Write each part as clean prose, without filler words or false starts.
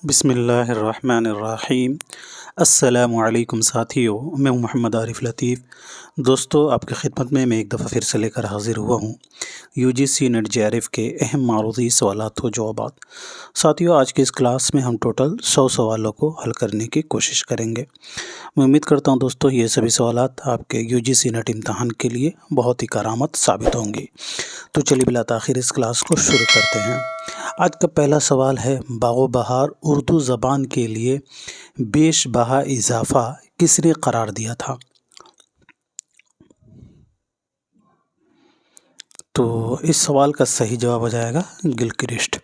بسم اللہ الرحمن الرحیم۔ السلام علیکم ساتھیو، میں ہوں محمد عارف لطیف۔ دوستو، آپ کی خدمت میں ایک دفعہ پھر سے لے کر حاضر ہوا ہوں UGC نیٹ JRF کے اہم معروضی سوالات و جوابات۔ ساتھیو، آج کی اس کلاس میں ہم ٹوٹل 100 سوالوں کو حل کرنے کی کوشش کریں گے۔ میں امید کرتا ہوں دوستو یہ سبھی سوالات آپ کے UGC نیٹ امتحان کے لیے بہت ہی کارآمد ثابت ہوں گی۔ تو چلیے بلا تاخیر اس کلاس کو شروع کرتے ہیں۔ آج کا پہلا سوال ہے، باغ و بہار اردو زبان کے لیے بیش بہا اضافہ کس نے قرار دیا تھا؟ تو اس سوال کا صحیح جواب ہو جائے گا گلکرسٹ۔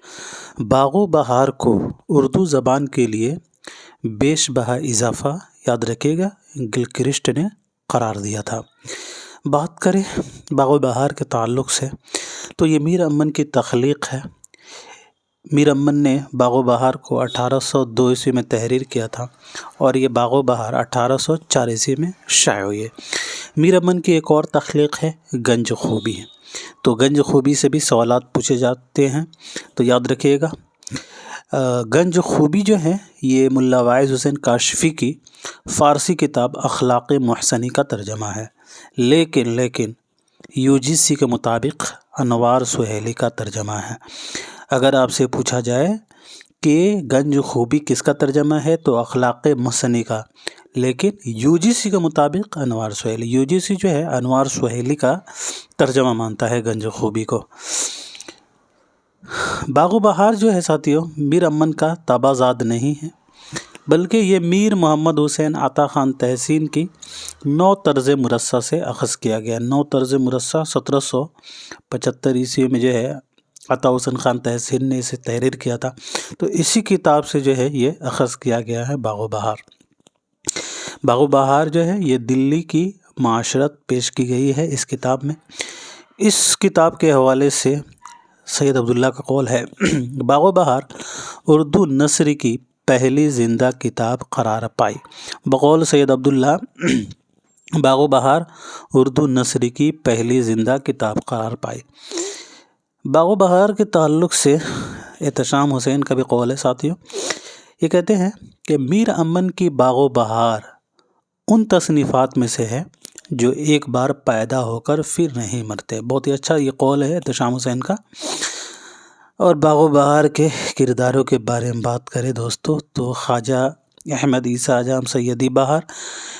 باغ و بہار کو اردو زبان کے لیے بیش بہا اضافہ، یاد رکھیے گا، گلکرسٹ نے قرار دیا تھا۔ بات کریں باغ و بہار کے تعلق سے تو یہ میر امن کی تخلیق ہے۔ میر امن نے باغ و بہار کو 1802 عیسوی میں تحریر کیا تھا اور یہ باغ و بہار 1804 عیسوی میں شائع ہوئی ہے۔ میر امن کی ایک اور تخلیق ہے گنج خوبی ہے۔ تو گنج خوبی سے بھی سوالات پوچھے جاتے ہیں، تو یاد رکھیے گا۔ گنج خوبی جو ہے یہ ملا واعظ حسین کاشفی کی فارسی کتاب اخلاق محسنی کا ترجمہ ہے، لیکن UGC کے مطابق انوار سہیلی کا ترجمہ ہے۔ اگر آپ سے پوچھا جائے کہ گنج خوبی کس کا ترجمہ ہے تو اخلاق محسنی کا، لیکن UGC کے مطابق انوار سہیلی، UGC جو ہے انوار سہیلی کا ترجمہ مانتا ہے گنج خوبی کو۔ باغ و بہار جو ہے ساتھیوں میر امن کا تابعزاد نہیں ہے، بلکہ یہ میر محمد حسین عطا خان تحسین کی 9 طرز مرصع سے اخذ کیا گیا۔ 9 طرز مرصع 1775 عیسوی میں جو ہے عطا حسین خان تحسین نے اسے تحریر کیا تھا، تو اسی کتاب سے جو ہے یہ اخذ کیا گیا ہے باغ و بہار۔ باغ و بہار جو ہے یہ دلی کی معاشرت پیش کی گئی ہے اس کتاب میں۔ اس کتاب کے حوالے سے سید عبداللہ کا قول ہے، باغ و بہار اردو نثر کی پہلی زندہ کتاب قرار پائی۔ بقول سید عبداللہ، باغ و بہار اردو نثر کی پہلی زندہ کتاب قرار پائی۔ باغ و بہار کے تعلق سے احتشام حسین کا بھی قول ہے ساتھیوں۔ یہ کہتے ہیں کہ میر امن کی باغ و بہار ان تصنیفات میں سے ہے جو ایک بار پیدا ہو کر پھر نہیں مرتے۔ بہت ہی اچھا یہ قول ہے احتشام حسین کا۔ اور باغ و بہار کے کرداروں کے بارے میں بات کریں دوستو تو خواجہ احمد عیسیٰ جام سیدی بہار،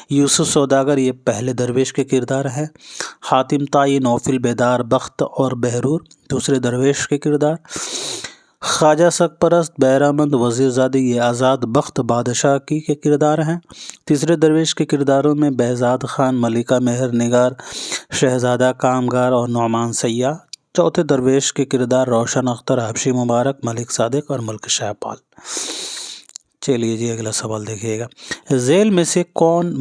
یوسف سوداگر یہ پہلے درویش کے کردار ہیں۔ حاتم طائی، نوفل بیدار، بخت اور بہرور دوسرے درویش کے کردار۔ خواجہ سگ پرست، بیرامند، وزیر زادی یہ آزاد بخت بادشاہ کی کے کردار ہیں۔ تیسرے درویش کے کرداروں میں بہزاد خان، ملکہ مہر نگار، شہزادہ کامگار اور نعمان سیاح۔ چوتھے درویش کے کردار روشن اختر، حبشی مبارک، ملک صادق اور ملک شاہ پال۔ چلیے جی اگلا سوال دیکھیے گا۔ ذیل میں سے کون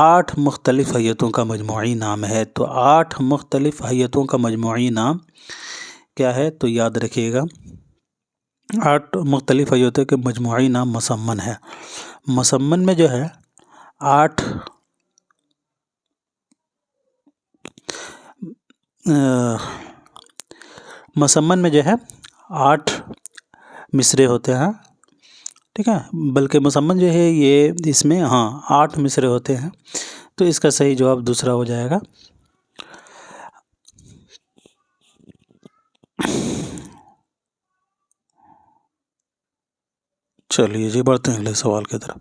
8 مختلف حیتوں کا مجموعی نام ہے؟ تو 8 مختلف حیتوں کا مجموعی نام کیا ہے؟ تو یاد رکھیے گا 8 مختلف حیتوں کے مجموعی نام مسمن ہے۔ مسمن میں جو ہے 8 مسمن میں جو ہے 8 مصرے ہوتے ہیں، ٹھیک ہے، بلکہ مسمن جو ہے یہ اس میں 8 مصرے ہوتے ہیں، تو اس کا صحیح جواب دوسرا ہو جائے گا۔ چلیے جی بڑھتے ہیں اگلے سوال کی طرف۔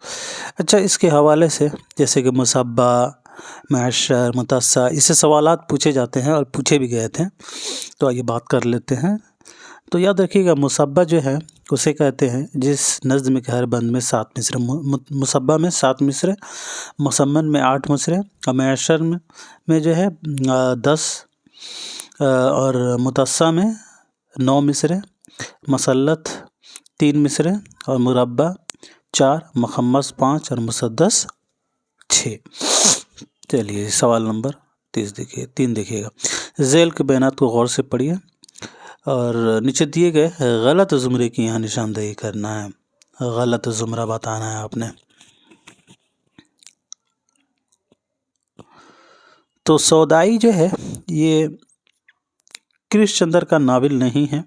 اچھا، اس کے حوالے سے جیسے کہ مصبہ، معشر، متصع، اس سے سوالات پوچھے جاتے ہیں اور پوچھے بھی گئے تھے، تو آئیے بات کر لیتے ہیں۔ تو یاد رکھیے گا مصبہ جو ہے اسے کہتے ہیں جس نظم کے ہر بند میں 7 مصرے، مصبہ میں 7 مصرے، مسمن میں 8 مصرے، اور معشر میں جو ہے 10 اور متصع میں 9 مصرے، مسلط 3 مصرے اور مربع 4، مخمس 5 اور مسدس 6۔ چلیے سوال نمبر 3 دیکھیے گا۔ ذیل کے بیانات کو غور سے پڑھیے اور نیچے دیے گئے غلط زمرے کی یہاں نشاندہی کرنا ہے، غلط زمرہ بتانا ہے آپ نے۔ تو سودائی جو ہے یہ کرش چندر کا ناول نہیں ہے،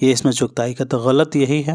یہ اس میں چغتائی کا، تو غلط یہی ہے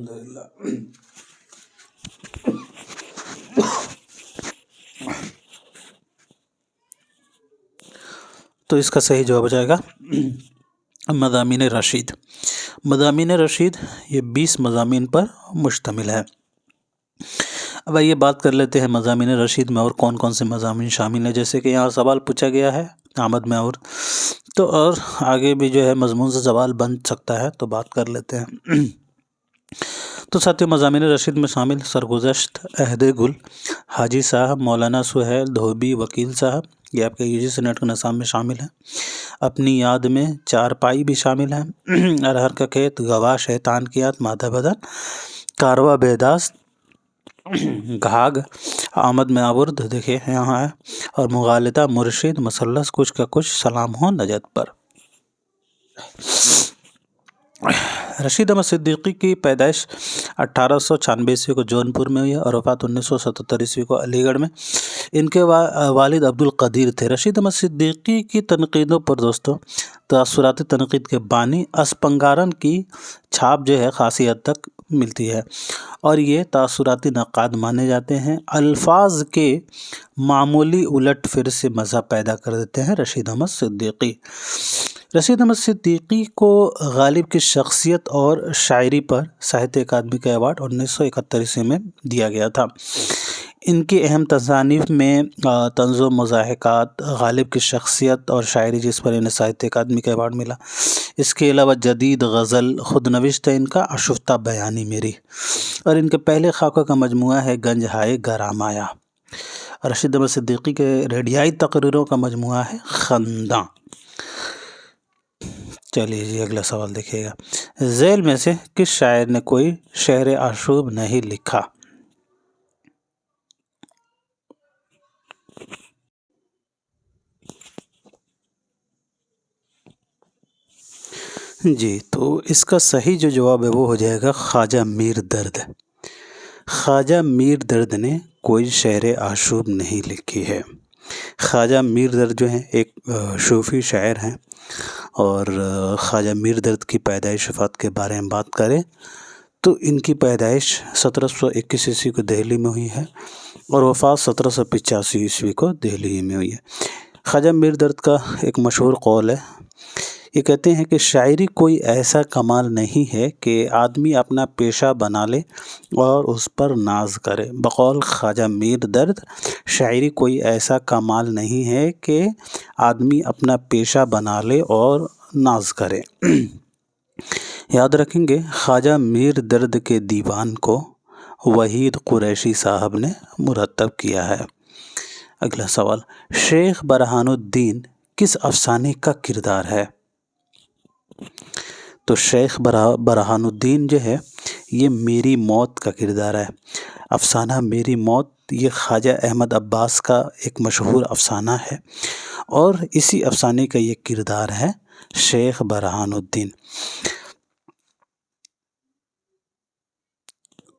الحمدللہ۔ تو اس کا صحیح جواب ہو جائے گا مضامین رشید۔ مضامین رشید یہ 20 مضامین پر مشتمل ہے۔ اب یہ بات کر لیتے ہیں مضامین رشید میں اور کون کون سے مضامین شامل ہیں۔ جیسے کہ یہاں سوال پوچھا گیا ہے آمد میں اور آگے بھی جو ہے مضمون سے سوال بن سکتا ہے، تو بات کر لیتے ہیں۔ تو ساتھیو، مضامین رشید میں شامل سرگزشت، عہد گل، حاجی صاحب، مولانا سہیل دھوبی، وکیل صاحب، یہ آپ کے UGC سینیٹ کے نصاب میں شامل ہیں۔ اپنی یاد میں، چارپائی بھی شامل ہیں۔ ارہر کا کھیت، گواہ شیطان کی یاد، مادہ بدن، کارواں بیداست، گھاگ، آمد میں آورد دیکھیے یہاں ہے، اور مغالطہ، مرشد، مثلث، کچھ کا کچھ، سلام ہو نجات پر۔ رشید احمد صدیقی کی پیدائش 1896 کو جونپور میں ہوئی ہے اور وفات 1977 کو علی گڑھ میں۔ ان کے والد عبد القدیر تھے۔ رشید احمد صدیقی کی تنقیدوں پر دوستو، تاثراتی تنقید کے بانی اسپنگارن کی چھاپ جو ہے خاصی حد تک ملتی ہے، اور یہ تاثراتی نقاد مانے جاتے ہیں۔ الفاظ کے معمولی الٹ پھر سے مزہ پیدا کر دیتے ہیں رشید احمد صدیقی۔ رشید احمد صدیقی کو غالب کی شخصیت اور شاعری پر ساہتیہ اکادمی کا ایوارڈ 1971 میں دیا گیا تھا۔ ان کی اہم تصانیف میں طنز و مضاحکات، غالب کی شخصیت اور شاعری، جس پر انہیں ساہتیہ اکادمی کا ایوارڈ ملا۔ اس کے علاوہ جدید غزل، خود نوشت ہے ان کا آشفتہ بیانی میری، اور ان کے پہلے خاکوں کا مجموعہ ہے گنج ہائے گرام آیا۔ رشید احمد صدیقی کے ریڈیائی تقریروں کا مجموعہ ہے خنداں۔ چلیے جی اگلا سوال دیکھیے گا، ذیل میں سے کس شاعر نے کوئی شعر آشوب نہیں لکھا؟ جی تو اس کا صحیح جو جواب ہے وہ ہو جائے گا خواجہ میر درد۔ خواجہ میر درد نے کوئی شعر آشوب نہیں لکھی ہے۔ خواجہ میر درد جو ہیں ایک صوفی شاعر ہیں، اور خواجہ میر درد کی پیدائش وفات کے بارے میں بات کریں تو ان کی پیدائش 1721 عیسوی کو دہلی میں ہوئی ہے، اور وفات 1785 عیسوی کو دہلی میں ہوئی ہے۔ خواجہ میر درد کا ایک مشہور قول ہے، یہ کہتے ہیں کہ شاعری کوئی ایسا کمال نہیں ہے کہ آدمی اپنا پیشہ بنا لے اور اس پر ناز کرے۔ بقول خواجہ میر درد، شاعری کوئی ایسا کمال نہیں ہے کہ آدمی اپنا پیشہ بنا لے اور ناز کرے۔ یاد رکھیں گے خواجہ میر درد کے دیوان کو وحید قریشی صاحب نے مرتب کیا ہے۔ اگلا سوال، شیخ برہان الدین کس افسانے کا کردار ہے؟ تو شیخ برہان الدین جو ہے یہ میری موت کا کردار ہے۔ افسانہ میری موت یہ خواجہ احمد عباس کا ایک مشہور افسانہ ہے، اور اسی افسانے کا یہ کردار ہے شیخ برہان الدین۔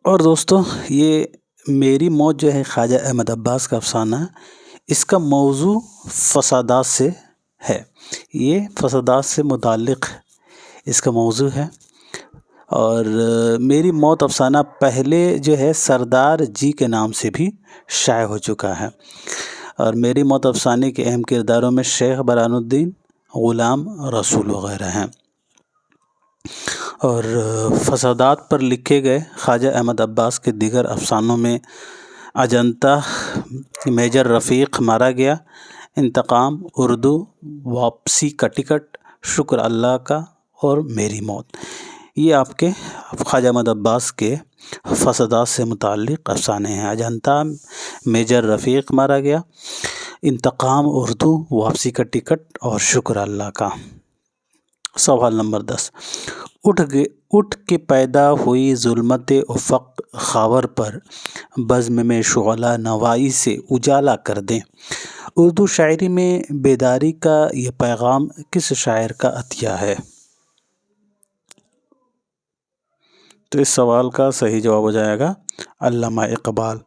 اور دوستو یہ میری موت جو ہے خواجہ احمد عباس کا افسانہ، اس کا موضوع فسادات سے ہے، یہ فسادات سے متعلق اس کا موضوع ہے۔ اور میری موت افسانہ پہلے جو ہے سردار جی کے نام سے بھی شائع ہو چکا ہے، اور میری موت افسانے کے اہم کرداروں میں شیخ برہان الدین، غلام رسول وغیرہ ہیں۔ اور فسادات پر لکھے گئے خواجہ احمد عباس کے دیگر افسانوں میں اجنتا، میجر رفیق مارا گیا، انتقام، اردو، واپسی کا ٹکٹ، شکر اللہ کا، اور میری موت، یہ آپ کے خواجہ احمد عباس کے فسادات سے متعلق افسانے ہیں۔ اجنتا، میجر رفیق مارا گیا، انتقام، اردو، واپسی کا ٹکٹ، اور شکر اللہ کا۔ سوال نمبر 10، اٹھ کے پیدا ہوئی ظلمت افق خاور پر، بزم میں شعلہ نوائی سے اجالا کر دیں۔ اردو شاعری میں بیداری کا یہ پیغام کس شاعر کا عطیہ ہے؟ تو اس سوال کا صحیح جواب ہو جائے گا علامہ اقبال۔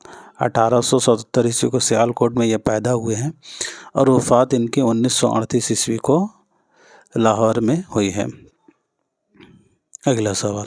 1877 عیسوی کو سیالکوٹ میں یہ پیدا ہوئے ہیں، اور وفات ان کی 1938 عیسوی کو لاہور میں ہوئی ہے۔ اگلا سوال،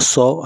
100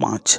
5।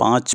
5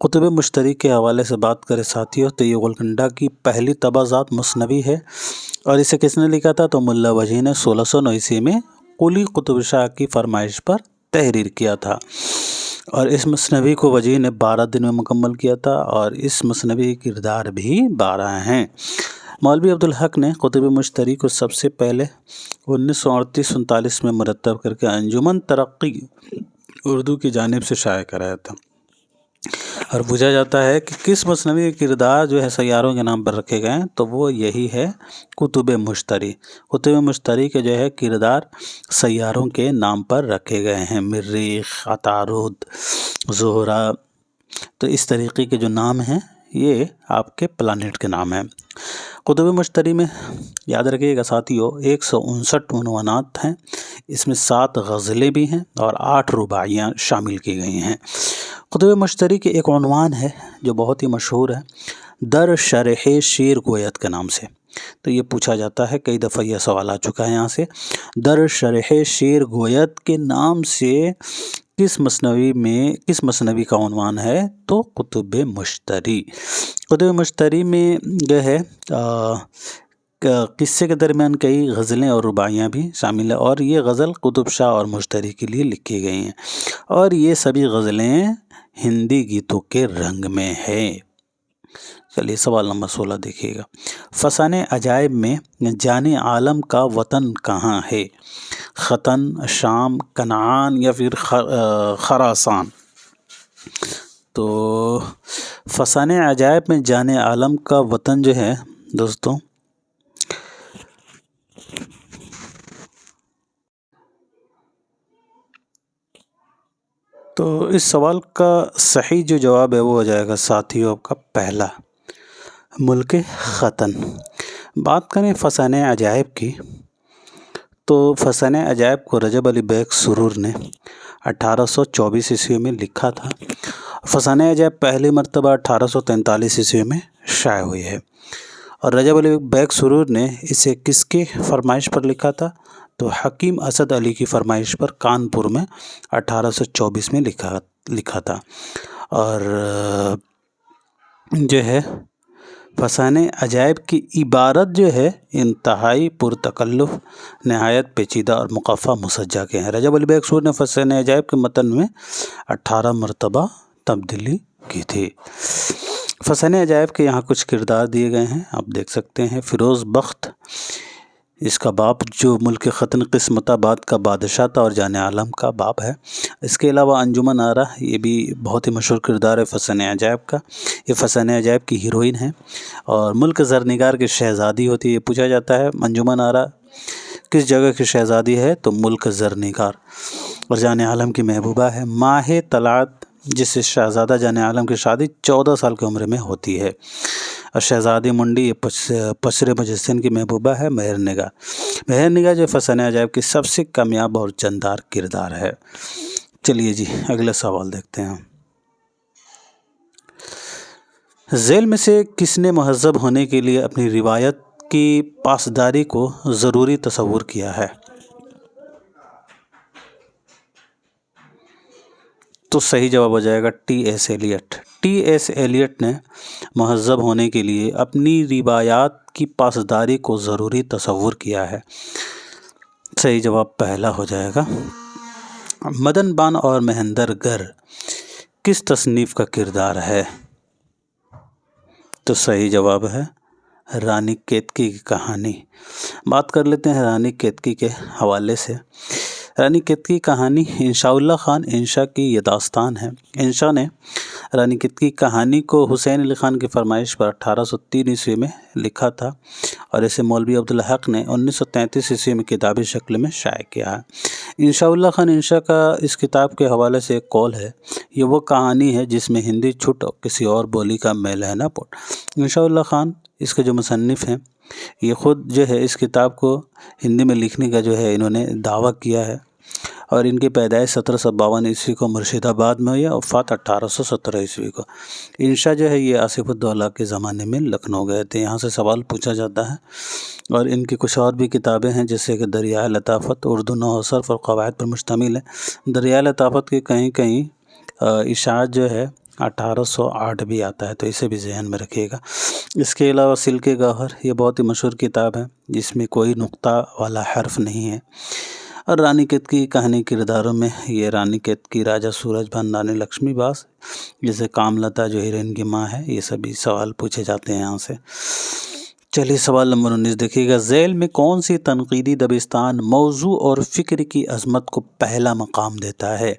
قطب مشتری کے حوالے سے بات کریں ساتھیوں تو یہ گولکنڈہ کی پہلی طبعات مصنوی ہے، اور اسے کس نے لکھا تھا؟ تو ملا وجی نے 1609 عیسوی میں قلی قطب شاہ کی فرمائش پر تحریر کیا تھا، اور اس مصنوی کو وجی نے 12 دن میں مکمل کیا تھا، اور اس مصنوی کے کردار بھی 12 ہیں۔ مولوی عبدالحق نے قطب مشتری کو سب سے پہلے 1938-39 میں مرتب کر کے انجمن ترقی اردو کی جانب سے شائع کرایا تھا، اور پوچھا جاتا ہے کہ کس مصنوی کے کردار جو ہے سیاروں کے نام پر رکھے گئے ہیں، تو وہ یہی ہے کتب مشتری۔ کتب مشتری کے جو ہے کردار سیاروں کے نام پر رکھے گئے ہیں، مریخ، عطارد، زہرہ، تو اس طریقے کے جو نام ہیں یہ آپ کے پلانٹ کے نام ہیں۔ قطب مشتری میں یاد رکھیے گا ساتھیوں 159 عنوانات ہیں، اس میں 7 غزلیں بھی ہیں اور 8 رباعیاں شامل کی گئی ہیں۔ قطب مشتری کے ایک عنوان ہے جو بہت ہی مشہور ہے، در شرح شیر گویت کے نام سے، تو یہ پوچھا جاتا ہے، کئی دفعہ یہ سوال آ چکا ہے یہاں سے، در شرح شیر گویت کے نام سے کس مصنوی کا عنوان ہے؟ تو قطب مشتری۔ قطب مشتری میں جو ہے قصے کے درمیان کئی غزلیں اور رباعیاں بھی شامل ہیں، اور یہ غزل قطب شاہ اور مشتری کے لیے لکھی گئی ہیں، اور یہ سبھی غزلیں ہندی گیتوں کے رنگ میں ہے۔ چلیے سوال نمبر 16 دیکھیے گا، فسانہ عجائب میں جان عالم کا وطن کہاں ہے؟ ختن، شام، کنعان یا پھر خراسان؟ تو فسانہ عجائب میں جان عالم کا وطن جو ہے دوستوں تو اس سوال کا صحیح جو جواب ہے وہ ہو جائے گا ساتھیوں آپ کا پہلا، ملک ختن۔ بات کریں فسانہ عجائب کی تو فسانہ عجائب کو رجب علی بیگ سرور نے 1824 عیسوی میں لکھا تھا۔ فسانہ عجائب پہلی مرتبہ 1843 عیسوی میں شائع ہوئی ہے، اور رجب علی بیگ سرور نے اسے کس کے فرمائش پر لکھا تھا؟ تو حکیم اسد علی کی فرمائش پر کانپور میں 1824 میں لکھا تھا، اور جو ہے فسانہ عجائب کی عبارت جو ہے انتہائی پرتکلف، نہایت پیچیدہ اور مقفع مسجع کے ہیں۔ رجب علی بیگ سرور نے فسانہ عجائب کے متن میں 18 مرتبہ تبدیلی کی تھی۔ فسانہ عجائب کے یہاں کچھ کردار دیے گئے ہیں، آپ دیکھ سکتے ہیں۔ فیروز بخت، اس کا باپ جو ملک ختن قسمت آباد کا بادشاہ تھا اور جان عالم کا باپ ہے۔ اس کے علاوہ انجمن آرا، یہ بھی بہت ہی مشہور کردار ہے فسانہ عجائب کا، یہ فسانہ عجائب کی ہیروئن ہے، اور ملک زرنگار کی شہزادی ہوتی ہے۔ یہ پوچھا جاتا ہے انجمن آرا کس جگہ کی شہزادی ہے؟ تو ملک زرنگار، اور جان عالم کی محبوبہ ہے۔ ماہ طلعت، جس سے شہزادہ جان عالم کی شادی 14 سال کی عمر میں ہوتی ہے، اور شہزادی منڈی یہ پشر مجسن کی محبوبہ ہے مہر نگاہ۔ مہر نگاہ جو فسانہ عجائب کی سب سے کامیاب اور جاندار کردار ہے۔ چلیے جی اگلا سوال دیکھتے ہیں۔ ذیل میں سے کس نے مہذب ہونے کے لیے اپنی روایت کی پاسداری کو ضروری تصور کیا ہے؟ تو صحیح جواب ہو جائے گا T S Eliot. T S Eliot نے مہذب ہونے کے لیے اپنی روایات کی پاسداری کو ضروری تصور کیا ہے۔ صحیح جواب پہلا ہو جائے گا۔ مدن بان اور مہندر گر کس تصنیف کا کردار ہے؟ تو صحیح جواب ہے رانی کیتکی کی کہانی۔ بات کر لیتے ہیں رانی کیتکی کے حوالے سے۔ رانی کیتکی کی کہانی انشاء اللہ خان انشا کی یہ داستان ہے۔ انشا نے رانی کیتکی کی کہانی کو حسین علی خان کی فرمائش پر 1803 عیسوی میں لکھا تھا، اور اسے مولوی عبدالحق نے 1933 عیسوی میں کتابی شکل میں شائع کیا ہے۔ انشاء اللہ خان انشا کا اس کتاب کے حوالے سے ایک قول ہے، یہ وہ کہانی ہے جس میں ہندی چھٹ اور کسی اور بولی کا میل ہے نہ پٹ۔ انشاء اللہ خان اس کے جو مصنف ہیں، یہ خود جو ہے اس کتاب کو ہندی میں لکھنے کا جو ہے انہوں نے دعویٰ کیا ہے، اور ان کی پیدائش 1752 عیسوی کو مرشید آباد میں ہوئی، وفات 1817 عیسوی کو۔ انشا جو ہے یہ آصف الدولہ کے زمانے میں لکھنؤ گئے تھے۔ یہاں سے سوال پوچھا جاتا ہے، اور ان کی کچھ اور بھی کتابیں ہیں جیسے کہ دریائے لطافت، اردو نحو و صرف اور قواعد پر مشتمل ہے۔ دریائے لطافت کی کہیں کہیں اشاعت جو ہے 1808 بھی آتا ہے، تو اسے بھی ذہن میں رکھیے گا۔ اس کے علاوہ سلک گوہر، یہ بہت ہی مشہور کتاب ہے جس میں کوئی نقطہ والا حرف نہیں ہے۔ اور رانی کیتکی کہانی کرداروں میں یہ رانی کیتکی، راجا سورج بھن، رانی لکشمی باس، جیسے کاملتا جو ہیروئن کی ماں ہے، یہ سبھی سوال پوچھے جاتے ہیں یہاں سے۔ چلیے سوال نمبر 19 دیکھیے گا، ذیل میں کون سی تنقیدی دبستان موضوع اور فکر کی عظمت کو پہلا مقام دیتا ہے؟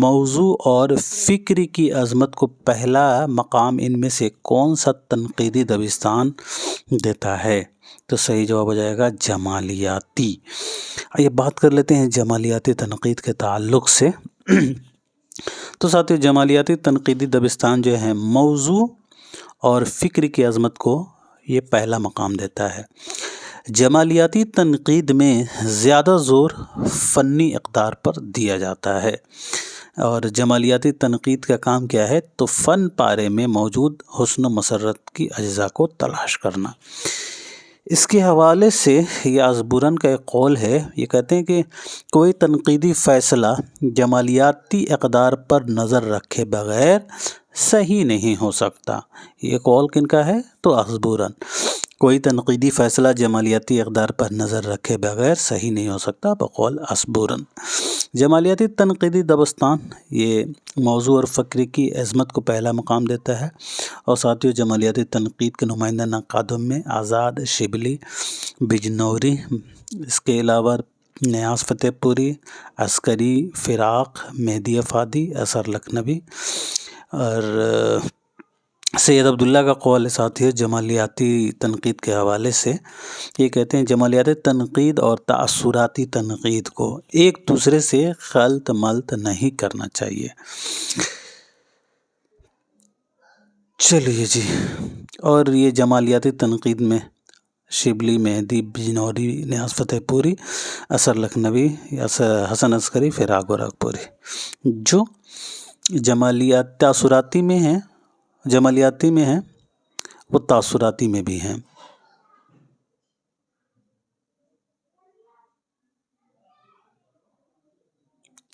موضوع اور فکر کی عظمت کو پہلا مقام ان میں سے کون سا تنقیدی دبستان دیتا ہے؟ تو صحیح جواب ہو جائے گا جمالیاتی۔ یہ بات کر لیتے ہیں جمالیاتی تنقید کے تعلق سے۔ تو ساتھیو، جمالیاتی تنقیدی دبستان جو ہے موضوع اور فکر کی عظمت کو یہ پہلا مقام دیتا ہے۔ جمالیاتی تنقید میں زیادہ زور فنی اقدار پر دیا جاتا ہے، اور جمالیاتی تنقید کا کام کیا ہے؟ تو فن پارے میں موجود حسن و مسرت کی اجزاء کو تلاش کرنا۔ اس کے حوالے سے یہ ازبورن کا ایک قول ہے، یہ کہتے ہیں کہ کوئی تنقیدی فیصلہ جمالیاتی اقدار پر نظر رکھے بغیر صحیح نہیں ہو سکتا۔ یہ قول کن کا ہے؟ تو ازبورن۔ کوئی تنقیدی فیصلہ جمالیاتی اقدار پر نظر رکھے بغیر صحیح نہیں ہو سکتا، بقول ازبورن۔ جمالیاتی تنقیدی دبستان یہ موضوع اور فکر کی عظمت کو پہلا مقام دیتا ہے، اور ساتھیوں جمالیاتی تنقید کے نمائندہ نقادوں میں آزاد، شبلی، بجنوری، اس کے علاوہ نیاز فتح پوری، عسکری، فراق، مہدی افادی، اثر لکھنوی، اور سید عبداللہ کا قول ہے ساتھیوں جمالیاتی تنقید کے حوالے سے۔ یہ کہتے ہیں جمالیاتی تنقید اور تأثراتی تنقید کو ایک دوسرے سے خلط ملط نہیں کرنا چاہیے۔ چلیے جی، اور یہ جمالیاتی تنقید میں شبلی، مہدی، بجنوری، نیاز فتح پوری، اثر لکھنوی، حسن عسکری، فراق گورکھپوری جو تأثراتی میں ہیں، جمالیاتی میں ہیں، وہ تأثراتی میں بھی ہیں۔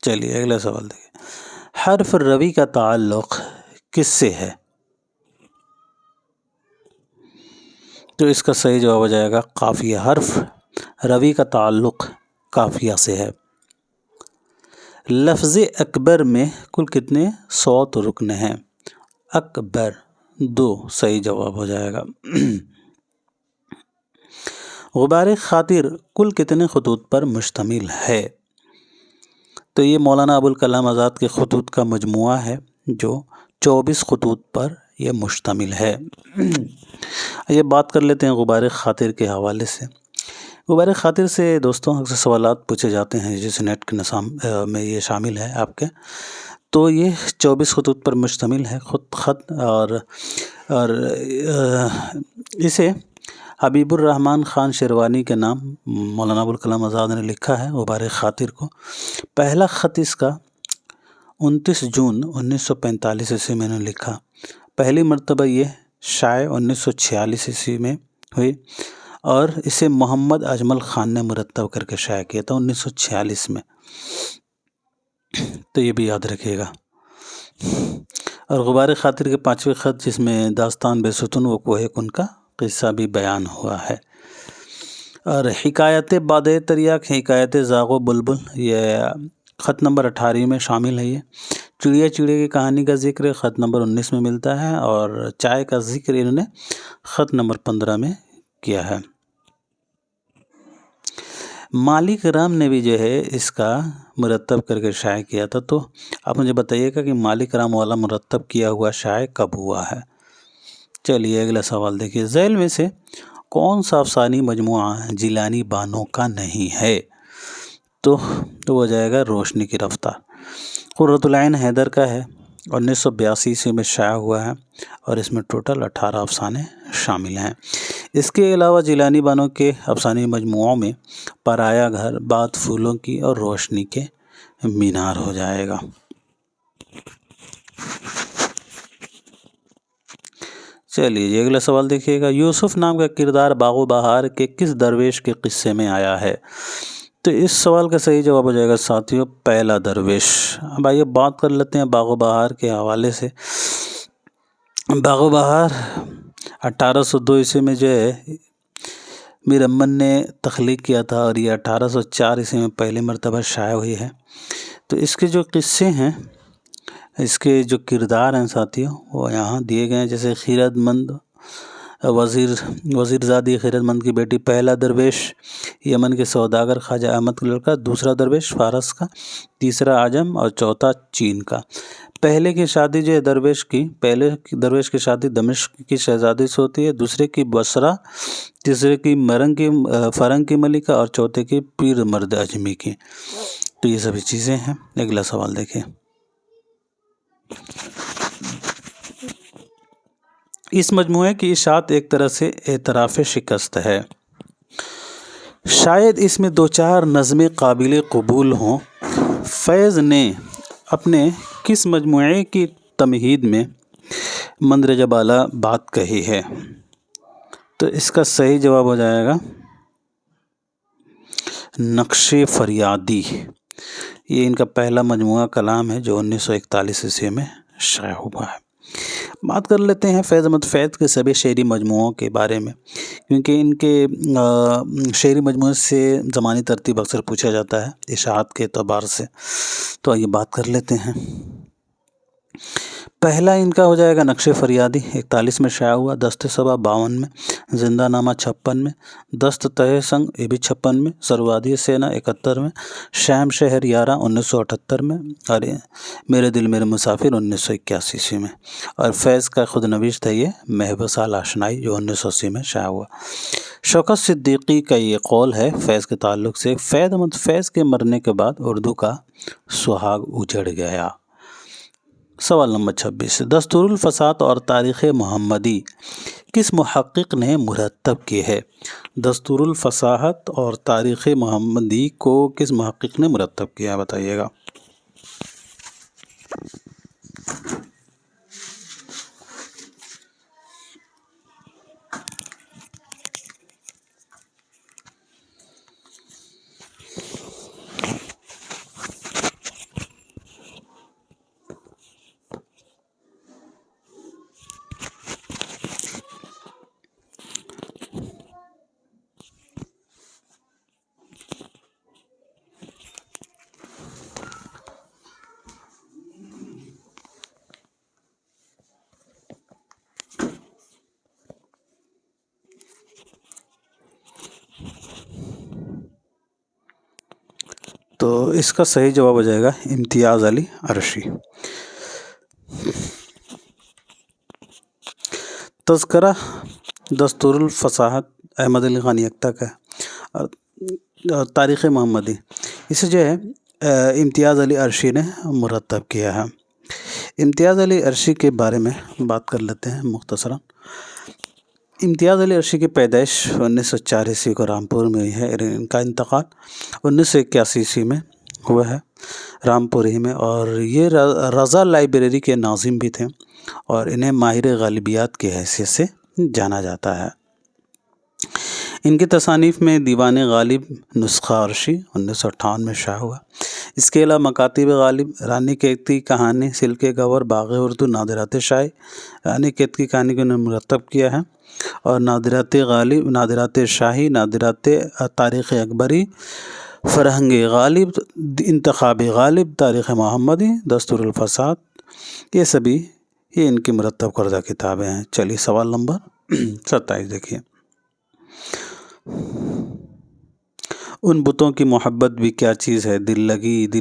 چلیے اگلا سوال دیکھیں، حرف روی کا تعلق کس سے ہے؟ تو اس کا صحیح جواب ہو جائے گا قافیہ۔ حرف روی کا تعلق قافیہ سے ہے۔ لفظ اکبر میں کل کتنے صوت رکن ہیں؟ اکبر 2 صحیح جواب ہو جائے گا۔ غبار خاطر کل کتنے خطوط پر مشتمل ہے؟ تو یہ مولانا ابوالکلام آزاد کے خطوط کا مجموعہ ہے جو 24 خطوط پر یہ مشتمل ہے۔ یہ بات کر لیتے ہیں غبار خاطر کے حوالے سے۔ غبار خاطر سے دوستوں اکثر سوالات پوچھے جاتے ہیں جس نیٹ کے نظام میں یہ شامل ہے آپ کے۔ تو یہ 24 خطوط پر مشتمل ہے خط، اور اسے حبیب الرحمن خان شیروانی کے نام مولانا ابوالکلام آزاد نے لکھا ہے غبار خاطر کو۔ پہلا خط اس کا 29 جون 1945 عیسوی میں نے لکھا۔ پہلی مرتبہ یہ شائع 1946 عیسوی میں ہوئی، اور اسے محمد اجمل خان نے مرتب کر کے شائع کیا تھا 1946 میں۔ تو یہ بھی یاد رکھیے گا۔ اور غبار خاطر کے 5ویں خط جس میں داستان بے ستون و کوہ کن کا قصہ بھی بیان ہوا ہے۔ اور حکایت باد تریاک، حکایت زاغ و بلبل، یہ خط نمبر 18 میں شامل ہے۔ یہ چڑیا چڑیا کی کہانی کا ذکر خط نمبر 19 میں ملتا ہے، اور چائے کا ذکر انہوں نے خط نمبر 15 میں کیا ہے۔ مالک رام نے بھی جو ہے اس کا مرتب کر کے شائع کیا تھا۔ تو آپ مجھے بتائیے گا کہ مالک رام والا مرتب کیا ہوا شائع کب ہوا ہے؟ چلیے اگلا سوال دیکھیے، ذیل میں سے کون سا افسانوی مجموعہ جیلانی بانو کا نہیں ہے؟ تو ہو جائے گا روشنی کی رفتار۔ قرۃ العین حیدر کا ہے، 1982 عیسوی میں شائع ہوا ہے، اور اس میں ٹوٹل 18 افسانے شامل ہیں۔ اس کے علاوہ جیلانی بانو کے افسانوی مجموعوں میں پرایا گھر، بات پھولوں کی، اور روشنی کے مینار ہو جائے گا۔ چلیے جی اگلا سوال دیکھیے گا، یوسف نام کا کردار باغ و بہار کے کس درویش کے قصے میں آیا ہے؟ تو اس سوال کا صحیح جواب ہو جائے گا ساتھیوں پہلا درویش۔ اب آئیے بات کر لیتے ہیں باغ و بہار کے حوالے سے۔ باغ و بہار 1802 عیسوی میں جو ہے میر امن نے تخلیق کیا تھا، اور یہ 1804 عیسوی میں پہلی مرتبہ شائع ہوئی ہے۔ تو اس کے جو قصے ہیں، اس کے جو کردار ہیں ساتھیوں، وہ یہاں دیے گئے ہیں۔ جیسے خیرت مند وزیر زادی خیرت مند کی بیٹی، پہلا درویش یمن کے سوداگر خواجہ احمد کا لڑکا، دوسرا درویش فارس کا، تیسرا عجم اور چوتھا چین کا۔ پہلے کی شادی جو ہے پہلے درویش کی شادی دمشق کی شہزادی سے ہوتی ہے، دوسرے کی بصرہ، تیسرے کی فرنگ کی ملکہ، اور چوتھے کی پیر مرد اجمی کی۔ تو یہ سبھی چیزیں ہیں۔ اگلا سوال دیکھیں۔ اس مجموعے کی اشاعت ایک طرح سے اعتراف شکست ہے۔ شاید اس میں دو چار نظمیں قابل قبول ہوں۔ فیض نے اپنے کس مجموعے کی تمہید میں مندرجہ بالا بات کہی ہے؟ تو اس کا صحیح جواب ہو جائے گا نقش فریادی۔ یہ ان کا پہلا مجموعہ کلام ہے جو 1941 عیسوی میں شائع ہوا ہے۔ بات کر لیتے ہیں فیض احمد فیض کے سبھی شعری مجموعوں کے بارے میں، کیونکہ ان کے شعری مجموعے سے زمانی ترتیب اکثر پوچھا جاتا ہے اشاعت کے اعتبار سے۔ تو آئیے بات کر لیتے ہیں۔ پہلا ان کا ہو جائے گا نقش فریادی، 41 میں شائع ہوا، دست صبا 52 میں، زندہ نامہ 56 میں، دست تہ سنگ یہ بھی 56 میں، سروادی سینا 71 میں، شام شہر یارہ 1978 میں، اور میرے دل میرے مسافر 1981 عیسوی میں۔ اور فیض کا خود نوشت ہے یہ محو سال آشنائی جو 1980 میں شائع ہوا۔ شوکت صدیقی کا یہ قول ہے فیض کے تعلق سے، فیض احمد فیض کے مرنے کے بعد اردو کا سہاگ اجڑ گیا۔ سوال نمبر 26، دستور الفساحت اور تاریخ محمدی کس محقق نے مرتب کی ہے؟ دستور الفساحت اور تاریخ محمدی کو کس محقق نے مرتب کیا بتائیے گا۔ تو اس کا صحیح جواب ہو جائے گا امتیاز علی عرشی۔ تذکرہ دستور الفساحت احمد علی خان یکتا کا ہے، اور تاریخ محمدی اسے جو ہے امتیاز علی عرشی نے مرتب کیا ہے۔ امتیاز علی عرشی کے بارے میں بات کر لیتے ہیں مختصراً۔ امتیاز علی عرشی کی پیدائش 1904 عیسوی کو رامپور میں ہوئی ہے، ان کا انتقال 1981 عیسوی میں ہوا ہے رامپور ہی میں، اور یہ رضا لائبریری کے ناظم بھی تھے، اور انہیں ماہر غالبیات کی حیثیت سے جانا جاتا ہے۔ ان کی تصانیف میں دیوان غالب نسخہ عرشی 1958 میں شائع ہوا۔ اس کے علاوہ مکاتب غالب، رانی کیتکی کہانی، سلک گور، باغ اردو، نادرات شاہی، رانی کیتکی کہانی کو انہوں نے مرتب کیا ہے، اور نادرات غالب، نادرات شاہی، نادرات تاریخ اکبری، فرہنگ غالب، انتخاب غالب، تاریخ محمدی، دستور الفساحت، یہ سبھی یہ ان کی مرتب کردہ کتابیں ہیں۔ چلیے سوال نمبر 27 دیکھیے۔ ان بتوں کی محبت بھی کیا چیز ہے، دل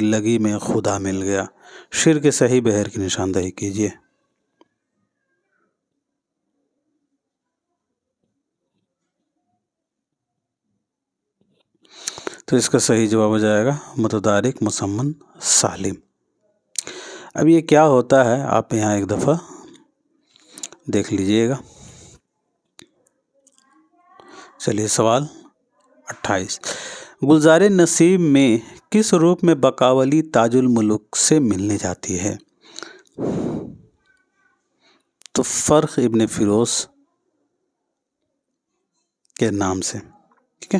لگی میں خدا مل گیا، شعر کے صحیح بہر کی نشاندہی کیجیے۔ تو اس کا صحیح جواب ہو جائے گا متدارک مسمن سالم۔ اب یہ کیا ہوتا ہے آپ یہاں ایک دفعہ دیکھ لیجئے گا۔ چلیے سوال 28، گلزار نسیم میں کس روپ میں بقاولی تاج الملوک سے ملنے جاتی ہے؟ تو فرخ ابن فیروز کے نام سے، ٹھیک ہے۔